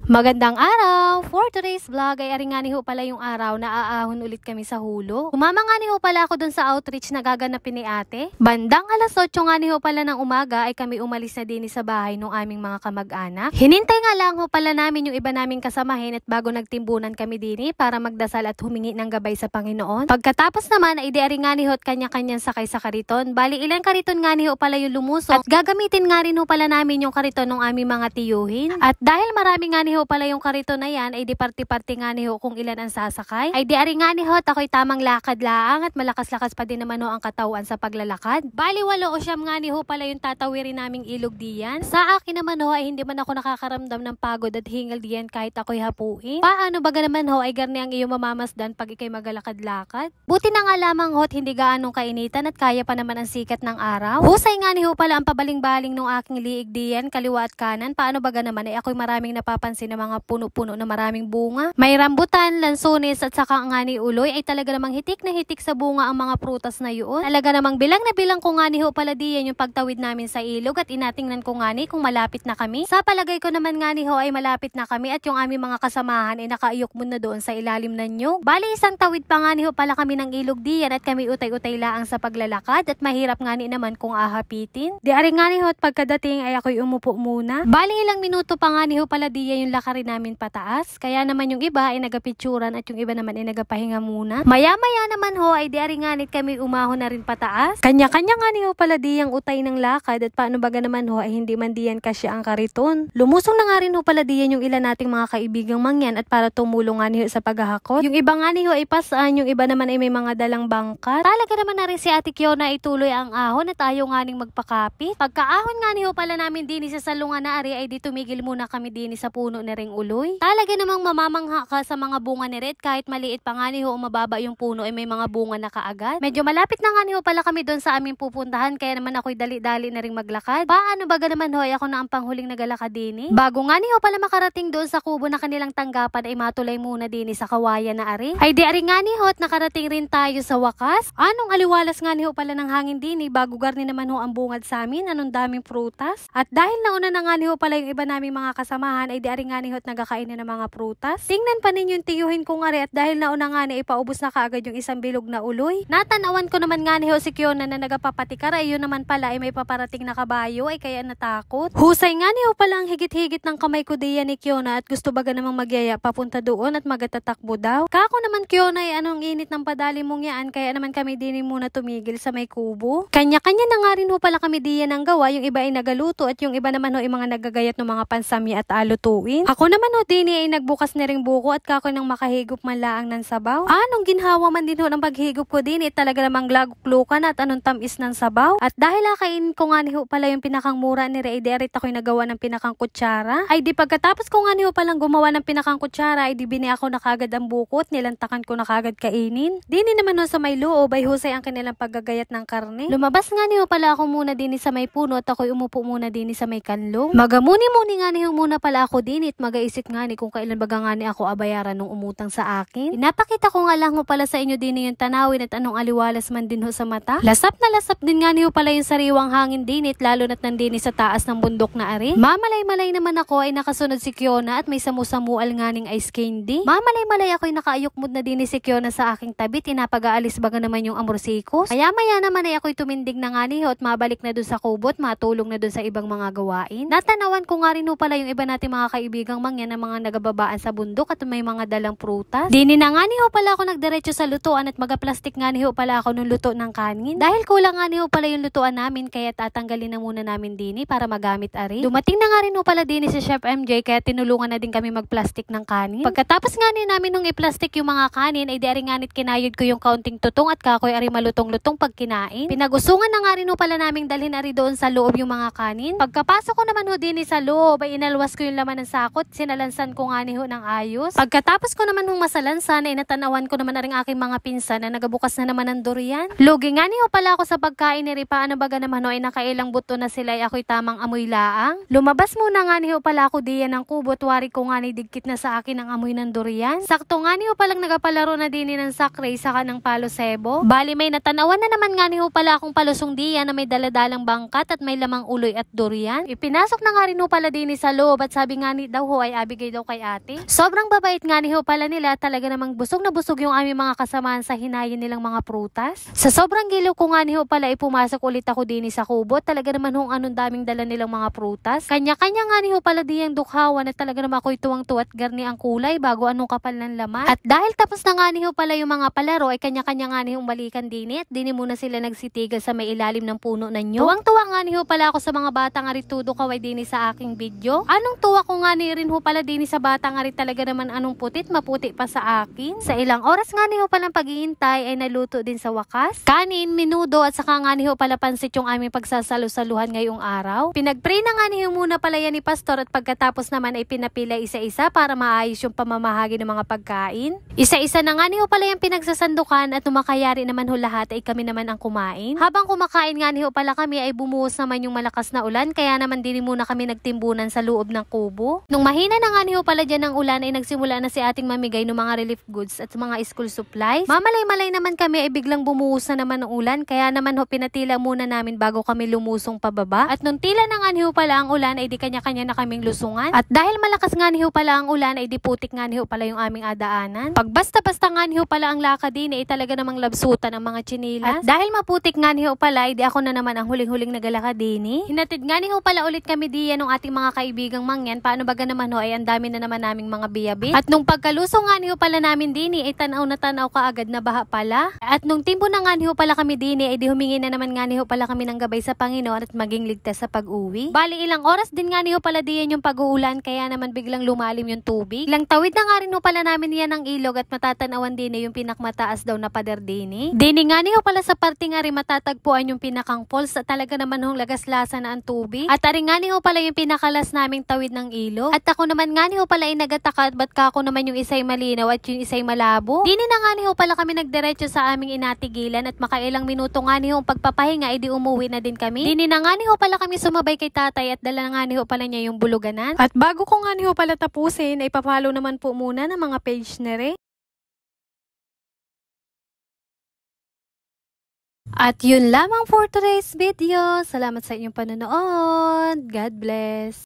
Magandang araw! For today's vlog ay ari nga ni ho pala yung araw na aahon ulit kami sa hulo. Umama nga ni ho pala ako dun sa outreach na gaganapin ni ate. Bandang alas 8 nga ni ho pala ng umaga ay kami umalis na din sa bahay ng aming mga kamag-anak. Hinintay nga lang ho pala namin yung iba naming kasamahin at bago nagtimbunan kami din para magdasal at humingi ng gabay sa Panginoon. Pagkatapos naman ay di ari nga ni ho at kanya-kanyang sakay sa kariton. Bali ilang kariton nga ni ho pala yung lumusok at gagamitin nga rin ho pala namin yung kariton ng aming mga tiyuhin. At dahil marami nga ni ho pala yung kariton na yan ay di party-party nga ni ho kung ilan ang sasakay. Ay di ari nga ni ho at ako'y tamang lakad laang at malakas-lakas pa din naman ho ang katawan sa paglalakad. Bali 8 o 9 nga ni ho pala yung tatawirin naming ilog diyan. Sa akin naman ho ay hindi man ako nakakaramdam ng pagod at hingal diyan kahit ako'y hapuin. Paano baga naman ho ay garni ang iyong mamamasdan pag ikay magalakad-lakad. Buti na nga lamang ho at hindi gaanong kainitan at kaya pa naman ang sikat ng araw. Husay nga ni ho pala ang pabaling-baling ng aking liig diyan kaliwa at kanan. Paano baga naman ay ako'y maraming napapansin na mga puno-puno na maraming bunga. May rambutan, lansones at saka nga ni uloy ay talaga namang hitik na hitik sa bunga ang mga prutas na yun. Talaga namang bilang na bilang ko nga ni ho pala diyan yung pagtawid namin sa ilog at inatingnan ko nga ni kung malapit na kami. Sa palagay ko naman nga ni ho ay malapit na kami at yung aming mga kasamahan ay nakaiyok muna doon sa ilalim na nyo. Bali isang tawid pa nga ni ho pala kami ng ilog diyan at kami utay-utay laang sa paglalakad at mahirap nga ni naman kung ahapitin. Di ari nga ni ho at pagkadating ay ako'y umupo muna. Bali ilang minuto pa nga ni ho pala diyan yung lakarin namin pataas. Kaya naman yung iba ay nagapicturan at yung iba naman ay nagapahinga muna. Maya-maya naman ho ay di ari nganit kami umahon na rin pataas. Kanya-kanya nga ni ho pala diyang utay ng lakad at paano baga naman ho ay hindi man diyan kasya ang kariton. Lumusong na nga rin ho pala diyan yung ilan nating mga kaibigang mangyan at para tumulong nga ni ho sa paghahakot. Yung iba nga ni ho ay pasaan, yung iba naman ay may mga dalang bangkat. Talaga naman na rin si Ate Kiona ay tuloy ang ahon at ayaw nga ning magpakapit. Pagkaahon nga ni ho pala namin din sa salungan na ari ay di tumigil muna kami din sa puno na ring uloy. Talaga namang mamamangha ka sa mga bunga ni Red kahit maliit pa nga ni ho mababa yung puno ay may mga bunga na kaagad. Medyo malapit na nga ni ho pala kami doon sa aming pupuntahan kaya naman ako'y dali-dali na ring maglakad. Paano baga naman ho ay ako na ang panghuling nagalakad din Bago nga ni ho pala makarating doon sa kubo na kanilang tanggapan ay matulay muna din sa kawayan na ari. Ay di ari nga ni ho at nakarating rin tayo sa wakas. Anong aliwalas nga ni ho pala ng hangin din bago garni naman ho ang bungad sa amin, anong daming prutas. At dahil nauna na nga ni ho pala yung iba naming mga kasamahan ay di ari nga ni ho at nagakain na ng mga prutas. Tingnan pa ninyo yung tiyuhin ko nga rin at dahil nauna nga ni ipaubos na kaagad yung isang bilog na uloy. Natanawan ko naman nga ni ho si Kiona na nagapapatikar ay yun naman pala ay may paparating na kabayo ay kaya natakot. Husay nga ni ho pala ang higit-higit ng kamay ko diyan ni Kiona at gusto baga namang magyaya papunta doon at magatatakbo daw. Kako naman Kiona ay anong init ng padali mong yan kaya naman kami din muna tumigil sa may kubo. Kanya-kanya na nga rin ho pala kami diyan ang gawa, yung iba ay nagaluto at yung iba naman ho ay mga nagagayat ng mga pansami at alutuin. Ako naman ho din ay nagbukas na ring buko at kako nang makahigop man laang ng sabaw. Anong ginhawa man din ho ng paghigop ko din talaga namang glaguklukan at anong tamis ng sabaw. At dahil akain ko nga ni ho pala yung pinakang mura ni Ray, derit ako'y nagawa ng pinakang kutsara. Ay di pagkatapos ko nga ni ho palang gumawa ng pinakang kutsara ay di bini ako na kagad ang buko at nilantakan ko na kagad kainin. Dini naman ho sa may loob ay husay ang kanilang paggagayat ng karne. Lumabas nga ni ho pala ako muna din sa may puno at ako'y umupo muna din sa may kanlong. Magamuni-muni nga ni ho muna pala ako din at magaisip nga ni kung kailan baga nga ni ako abayaran ng umutang sa akin. Pinapakita ko nga lang ho pala sa inyo din yung tanawin at anong aliwalas man din ho sa mata. Lasap na lasap din nga ni ho pala yung sariwang hangin din lalo na't nandini sa taas ng bundok na ari. Mamalay-malay naman ako ay nakasunod si Kiona at may samu-samual nga ning ice candy. Mamalay-malay ako'y nakaayukmod na din si Kiona sa aking tabi, tinapag-aalis baga naman yung amorsikos. Maya naman ay ako'y tumindig na nga ni ho at mabalik na dun sa kubot, matulong na dun sa ibang mga gawain. Natanawan ko nga rin ho pala yung iba nating mga kaibigang mangyan na mga nagababaan sa bundok at may mga dalang prutas. Dini na nga ni ho pala ako nagdiretso sa lutuan at magaplastik nga ni ho pala ako nung luto ng kanin. Dahil kulang nga ni ho pala yung lutuan namin kaya tatanggalin na muna namin dini para magamit ari. Dumating na nga rin ho pala dini si Chef MJ kaya tinulungan na din kami magplastik ng kanin. Pagkatapos nga ni namin nung iplastik yung mga kanin ay di ari nganit kinayod ko yung kaunting tutong at kakoy ari malutong-lutong pag kinain. Pinagusungan na nga rin ho pala naming dalhin ari doon sa loob yung mga kanin. Pagkapasok ko naman ho dini sa loob ay inalwas ko yung laman ng sakot, sinalansan ko nga ni ho ng ayos. Pagkatapos ko naman hong masalansan ay natanawan ko naman na rin aking mga pinsan na nagabukas na naman ng durian. Lugi nga ni ho pala ako sa pagkain ni Ripa, ano baga naman ho ay nakailang buto na sila ay ako'y tamang amoy laang. Lumabas muna nga ni ho pala ako diyan ng kubo at wari ko nga ni digkit na sa akin ang amoy ng durian. Sakto nga ni ho palang nagapalaro na din ng sakre saka ng palo sebo. Bali may natanawan na naman nga ni ho pala akong palusong diyan na may daladalang bangkat at may lamang uloy at durian. Ipinasok na nga rin ho pala din sa loob at sabi nga ni daw ho ay abigay daw kay ate. Sobrang babait nga ni ho pala nila, talaga namang busog na busog yung aming mga kasamahan sa hinayin nilang mga prutas. Sa sobrang giliw ko nga ni ho pala ay pumasok ulit ako din sa kubo. Talaga naman hong anong daming dala nilang mga prutas. Kanya-kanya nga ni ho pala di ang dukhawan at talaga naman ako'y tuwang-tuwa at garni ang kulay bago anong kapal ng laman. At dahil tapos na nga ni ho pala yung mga palaro ay kanya-kanya nga ni hong balikan din at dini muna sila nagsitigal sa may ilalim ng puno na nyo. Tuwang-tuwa nga ni ho pala ako sa mga bata nga ritudo kaway din sa aking video. Anong tuwa ko nga ni rin ho pala din sa bata nga rin, talaga naman anong putit, maputi pa sa akin. Sa ilang oras nga ni ho palang paghihintay ay naluto din sa wakas. Kanin, minudo at saka nga ni ho pala pansit yung aming pagsasalo-saluhan ngayong araw. Pinag-pray na nga ni ho muna pala yan ni Pastor at pagkatapos naman ay pinapila isa-isa para maayos yung pamamahagi ng mga pagkain. Isa-isa na nga ni ho pala yung pinagsasandukan at numakayari naman ho lahat ay kami naman ang kumain. Habang kumakain nga ni ho pala kami ay bumuhos naman yung malakas na ulan kaya naman din muna kami nagtimbunan sa loob ng kubo. Nung mahina na nga ni ho pala dyan ng ulan ay nagsimula na si ating mamigay ng mga relief goods at mga school supplies. Mamalay-malay naman kami ay biglang bumuhos na naman ng ulan kaya naman ho pinatila muna namin bago kami lumusong pababa. At nung tila na nga ni ho pala ang ulan ay di kanya-kanya na kaming lusungan. At dahil malakas nga ni ho pala ang ulan ay di putik nga ni ho pala yung aming adaanan. Pag basta-basta nga ni ho pala ang lakad din ay talaga namang labsutan ang mga chinilas. At dahil maputik nga ni ho pala ay di ako na naman ang huling-huling nagalakad din. Hinatid nga ni ho pala ulit kami diyan ng ating mga kaibigang mangyan. Paano baga naman ho ay ang dami na naman naming mga biyabit. At nung pagkalusong nga ni ho pala namin din ay tanaw na tanaw kaagad na baha pala. At nung timbo na nga ni ho pala kami din ay di humingi na naman nga ni ho pala kami ng gabay sa Panginoon at maging ligtas sa pag-uwi. Bali ilang oras din nga ni ho pala diyan yung pag-uulan kaya naman biglang lumalim yung tubig. Ilang tawid na nga rin ho pala namin yan ng ilog at matatanawan din yung pinakmataas daw na pader din. Dini nga ni ho pala sa parte nga rin matatagpuan yung pinakang falls at talaga naman hong lagaslasa na ang tubig. At aring nga ni ho pala yung pinakalas naming tawid ng ilog. At ako naman nga ni ho pala ay nagataka ba't ka ako naman yung isay malinaw at yung isay malabo. Dini na nga ni ho pala kami nagdiretso sa aming inatigilan at makailang minuto nga ni ho pagpapahinga ay di umuwi na din kami. Dini na nga ni ho pala kami sumabay kay tatay at dala nga ni ho pala niya yung buluganan. At bago ko nga ni ho pala tapusin ay papalo naman po muna ng mga page na rin. At yun lamang for today's video. Salamat sa inyong panonood. God bless.